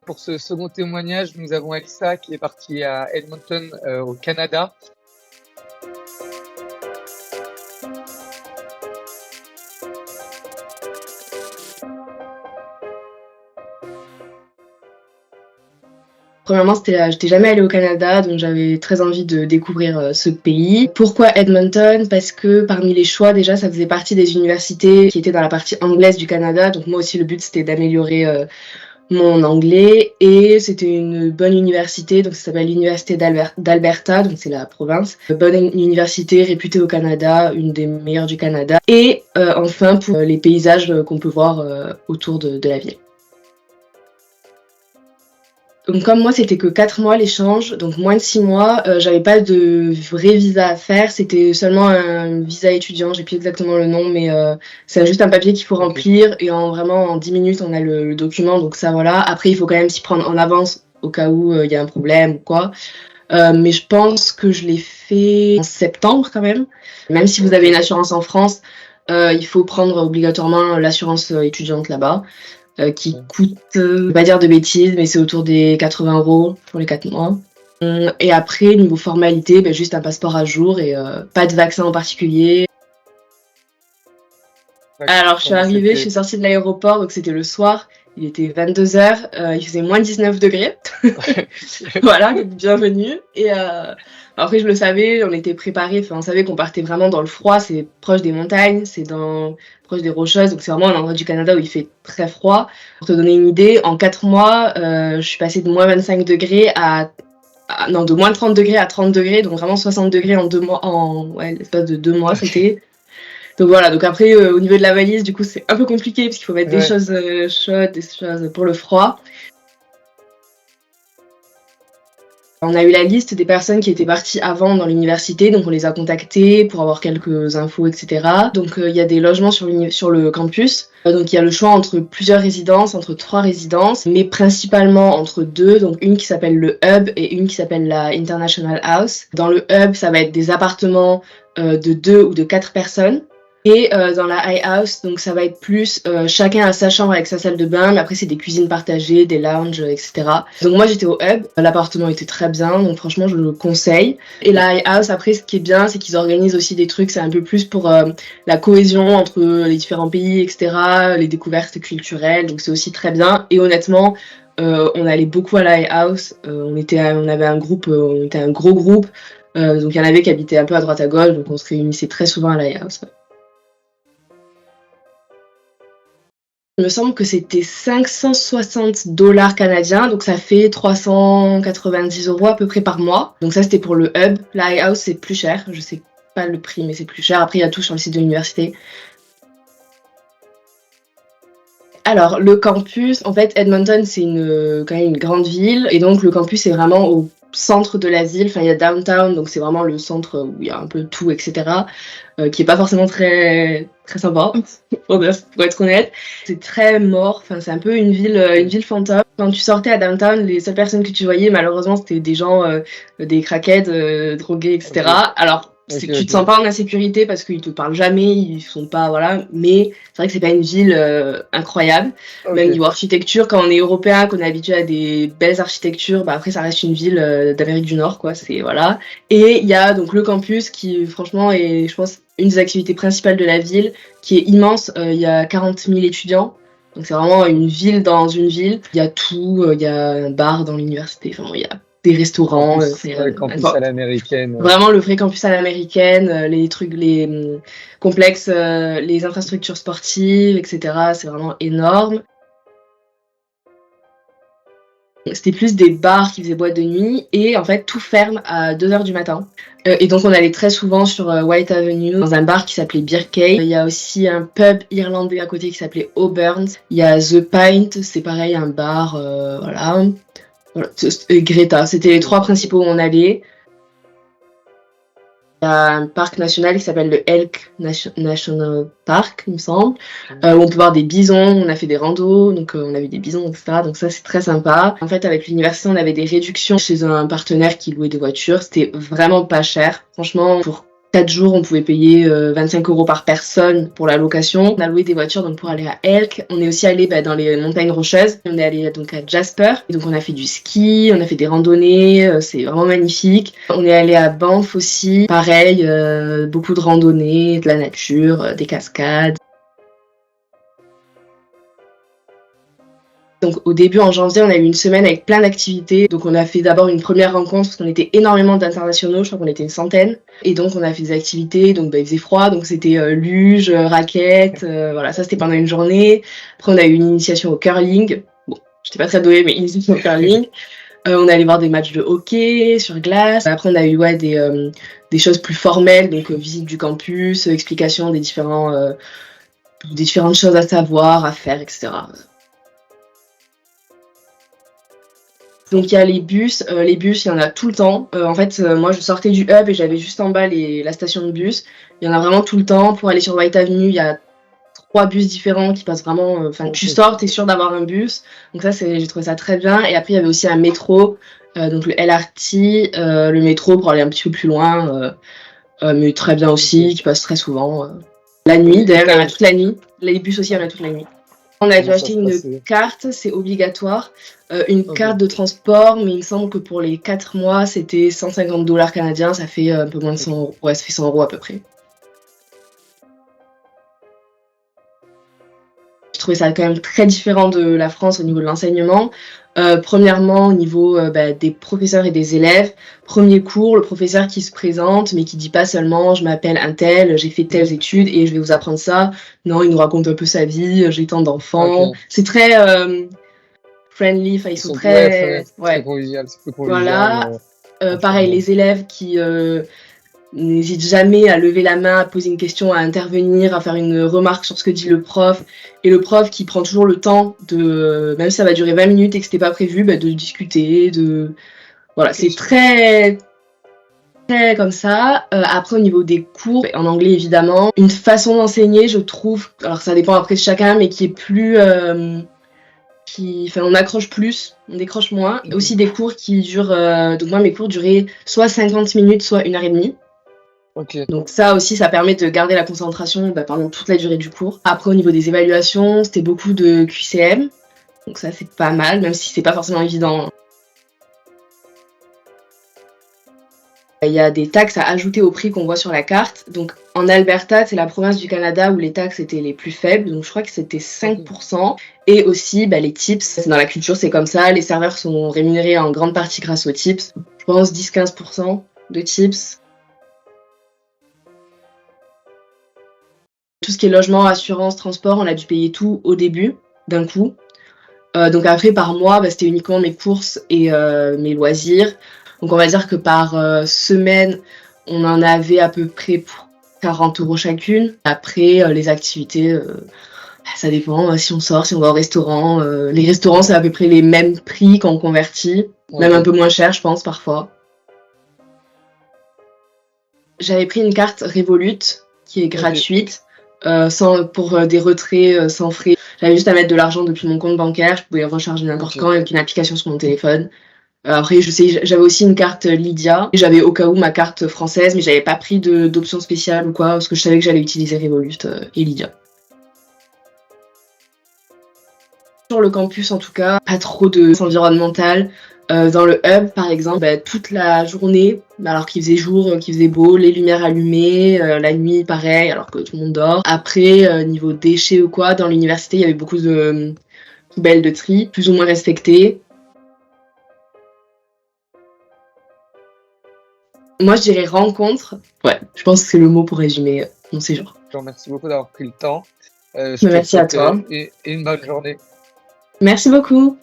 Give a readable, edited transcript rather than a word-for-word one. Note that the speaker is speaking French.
Pour ce second témoignage, nous avons Elsa qui est partie à Edmonton, au Canada. Premièrement, j'étais jamais allée au Canada, donc j'avais très envie de découvrir ce pays. Pourquoi Edmonton? Parce que parmi les choix, déjà, ça faisait partie des universités qui étaient dans la partie anglaise du Canada. Donc moi aussi, le but, c'était d'améliorer mon anglais. Et c'était une bonne université, donc ça s'appelle l'Université d'Alberta, donc c'est la province. Une bonne université réputée au Canada, une des meilleures du Canada. Et enfin, pour les paysages qu'on peut voir autour de la ville. Donc comme moi c'était que 4 mois l'échange, donc moins de 6 mois, j'avais pas de vrai visa à faire, c'était seulement un visa étudiant, j'ai plus exactement le nom, mais c'est juste un papier qu'il faut remplir et en 10 minutes on a le document, donc ça voilà. Après il faut quand même s'y prendre en avance au cas où il y a un problème ou quoi. Mais je pense que je l'ai fait en septembre quand même. Même si vous avez une assurance en France, il faut prendre obligatoirement l'assurance étudiante là-bas. Qui coûte, pas dire de bêtises, mais c'est autour des 80 € pour les 4 mois. Et après, niveau formalité, juste un passeport à jour et pas de vaccin en particulier. Alors, je suis arrivée, je suis sortie de l'aéroport, donc c'était le soir, il était 22h, il faisait moins 19 degrés. Voilà, bienvenue. Et après, je le savais, on était préparés, on savait qu'on partait vraiment dans le froid, c'est proche des montagnes, proche des Rocheuses, donc c'est vraiment un endroit du Canada où il fait très froid. Pour te donner une idée, en 4 mois, je suis passée de moins 25 degrés de moins 30 degrés à 30 degrés, donc vraiment 60 degrés en 2 mois, l'espace de 2 mois, c'était. Donc voilà, donc après, au niveau de la valise, du coup, c'est un peu compliqué parce qu'il faut mettre des choses chaudes, des choses pour le froid. On a eu la liste des personnes qui étaient parties avant dans l'université, donc on les a contactées pour avoir quelques infos, etc. Donc il y a des logements sur le campus, donc il y a le choix entre plusieurs résidences, entre 3 résidences, mais principalement entre 2, donc une qui s'appelle le Hub et une qui s'appelle la International House. Dans le Hub, ça va être des appartements de 2 ou de 4 personnes. Et dans la High House, donc ça va être plus chacun a sa chambre avec sa salle de bain, mais après c'est des cuisines partagées, des lounges, etc. Donc moi j'étais au Hub, l'appartement était très bien, donc franchement je le conseille. Et la High House, après ce qui est bien, c'est qu'ils organisent aussi des trucs, c'est un peu plus pour la cohésion entre les différents pays, etc., les découvertes culturelles, donc c'est aussi très bien. Et honnêtement, on allait beaucoup à la High House, on était un gros groupe, donc il y en avait qui habitaient un peu à droite à gauche, donc on se réunissait très souvent à la High House. Il me semble que c'était 560 $ canadiens, donc ça fait 390 € à peu près par mois. Donc ça c'était pour le Hub. La High House c'est plus cher, je sais pas le prix mais c'est plus cher. Après il y a tout sur le site de l'université. Alors le campus, en fait Edmonton c'est quand même une grande ville et donc le campus est vraiment au centre de la ville, il y a downtown, donc c'est vraiment le centre où il y a un peu tout, etc., qui est pas forcément très, très sympa, pour être honnête. C'est très mort, c'est un peu une ville fantôme. Quand tu sortais à downtown, les seules personnes que tu voyais, malheureusement, c'était des gens, des crackheads, drogués, etc. Okay. Alors, tu te sens pas en insécurité parce qu'ils te parlent jamais, ils sont pas, voilà, mais c'est vrai que c'est pas une ville incroyable. Okay. Même niveau architecture, quand on est européen, qu'on est habitué à des belles architectures, après ça reste une ville d'Amérique du Nord, quoi, c'est, voilà. Et il y a donc le campus qui, franchement, est, je pense, une des activités principales de la ville, qui est immense. Il y a 40 000 étudiants. Donc c'est vraiment une ville dans une ville. Il y a tout, il y a un bar dans l'université, il y a des restaurants. C'est le campus à l'américaine. Vraiment le vrai campus à l'américaine, les trucs, les complexes, les infrastructures sportives, etc. C'est vraiment énorme. C'était plus des bars qui faisaient boîte de nuit et en fait tout ferme à 2h du matin. Et donc on allait très souvent sur White Avenue dans un bar qui s'appelait Beer Cave. Il y a aussi un pub irlandais à côté qui s'appelait Auburn's. Il y a The Pint, c'est pareil, un bar, voilà. Et Greta, c'était les 3 principaux où on allait. Il y a un parc national qui s'appelle le Elk National Park, il me semble, où on peut voir des bisons, on a fait des randos, donc on a vu des bisons, etc. Donc ça, c'est très sympa. En fait, avec l'université, on avait des réductions chez un partenaire qui louait des voitures. C'était vraiment pas cher. Franchement, pour 4 jours, on pouvait payer 25 € par personne pour la location. On a loué des voitures donc pour aller à Elk. On est aussi allé dans les montagnes rocheuses. On est allé donc à Jasper. Et donc on a fait du ski, on a fait des randonnées. C'est vraiment magnifique. On est allé à Banff aussi. Pareil, beaucoup de randonnées, de la nature, des cascades. Donc au début, en janvier, on a eu une semaine avec plein d'activités. Donc on a fait d'abord une première rencontre parce qu'on était énormément d'internationaux, je crois qu'on était une centaine. Et donc on a fait des activités, donc il faisait froid, donc c'était luge, raquettes, voilà, ça c'était pendant une journée. Après on a eu une initiation au curling. Bon, j'étais pas très douée, mais initiation au curling. On est allé voir des matchs de hockey sur glace. Après on a eu des choses plus formelles, donc visite du campus, explication des différentes choses à savoir, à faire, etc. Donc il y a les bus, il y en a tout le temps. En fait, moi je sortais du hub et j'avais juste en bas la station de bus. Il y en a vraiment tout le temps. Pour aller sur White Avenue, il y a 3 bus différents qui passent vraiment. Enfin, tu sors, t'es sûr d'avoir un bus. Donc ça, j'ai trouvé ça très bien. Et après, il y avait aussi un métro, donc le LRT, le métro pour aller un petit peu plus loin, mais très bien aussi, qui passe très souvent. La nuit, d'ailleurs, il y en a toute la nuit. Les bus aussi, il y en a toute la nuit. On a dû acheter une carte, c'est obligatoire, une carte de transport, mais il me semble que pour les 4 mois, c'était 150 $ canadiens, ça fait un peu moins de 100 €. Ouais, ça fait 100 € à peu près. Je trouvais ça quand même très différent de la France au niveau de l'enseignement. Premièrement, au niveau des professeurs et des élèves. Premier cours, le professeur qui se présente, mais qui dit pas seulement « je m'appelle un tel, j'ai fait telles études et je vais vous apprendre ça ». Non, il nous raconte un peu sa vie, j'ai tant d'enfants. Okay. C'est très friendly, enfin ils sont très convivial, c'est plus convivial. Voilà. Pareil, les élèves qui n'hésitent jamais à lever la main, à poser une question, à intervenir, à faire une remarque sur ce que dit le prof. Et le prof qui prend toujours le temps de, même si ça va durer 20 minutes et que c'était pas prévu, de discuter, Voilà, c'est très comme ça. Après, au niveau des cours, en anglais évidemment, une façon d'enseigner, je trouve, alors ça dépend après de chacun, mais qui est plus... on accroche plus, on décroche moins. Okay. Aussi des cours qui durent... donc moi, mes cours duraient soit 50 minutes, soit 1h30. Okay. Donc ça aussi, ça permet de garder la concentration pendant toute la durée du cours. Après, au niveau des évaluations, c'était beaucoup de QCM. Donc ça, c'est pas mal, même si c'est pas forcément évident. Il y a des taxes à ajouter au prix qu'on voit sur la carte. Donc en Alberta, c'est la province du Canada où les taxes étaient les plus faibles. Donc je crois que c'était 5%. Et aussi, les tips. Dans la culture, c'est comme ça. Les serveurs sont rémunérés en grande partie grâce aux tips. Je pense 10-15% de tips. Tout ce qui est logement, assurance, transport, on a dû payer tout au début, d'un coup. Donc après, par mois, c'était uniquement mes courses et mes loisirs. Donc on va dire que par semaine, on en avait à peu près pour 40 € chacune. Après, les activités, ça dépend si on sort, si on va au restaurant. Les restaurants, c'est à peu près les mêmes prix quand on convertit. Même un peu moins cher, je pense, parfois. J'avais pris une carte Revolut qui est gratuite. Pour des retraits sans frais. J'avais juste à mettre de l'argent depuis mon compte bancaire, je pouvais recharger n'importe quand avec une application sur mon téléphone. Après, j'avais aussi une carte Lydia. J'avais au cas où ma carte française, mais j'avais pas pris d'option spéciale ou quoi, parce que je savais que j'allais utiliser Revolut et Lydia. Sur le campus, en tout cas, pas trop de environnemental. Dans le hub, par exemple, toute la journée, alors qu'il faisait jour, qu'il faisait beau, les lumières allumées, la nuit, pareil, alors que tout le monde dort. Après, niveau déchets ou quoi, dans l'université, il y avait beaucoup de poubelles de tri, plus ou moins respectées. Moi, je dirais rencontre. Ouais, je pense que c'est le mot pour résumer mon séjour. Je te remercie beaucoup d'avoir pris le temps. Merci à toi. Et une bonne journée. Merci beaucoup.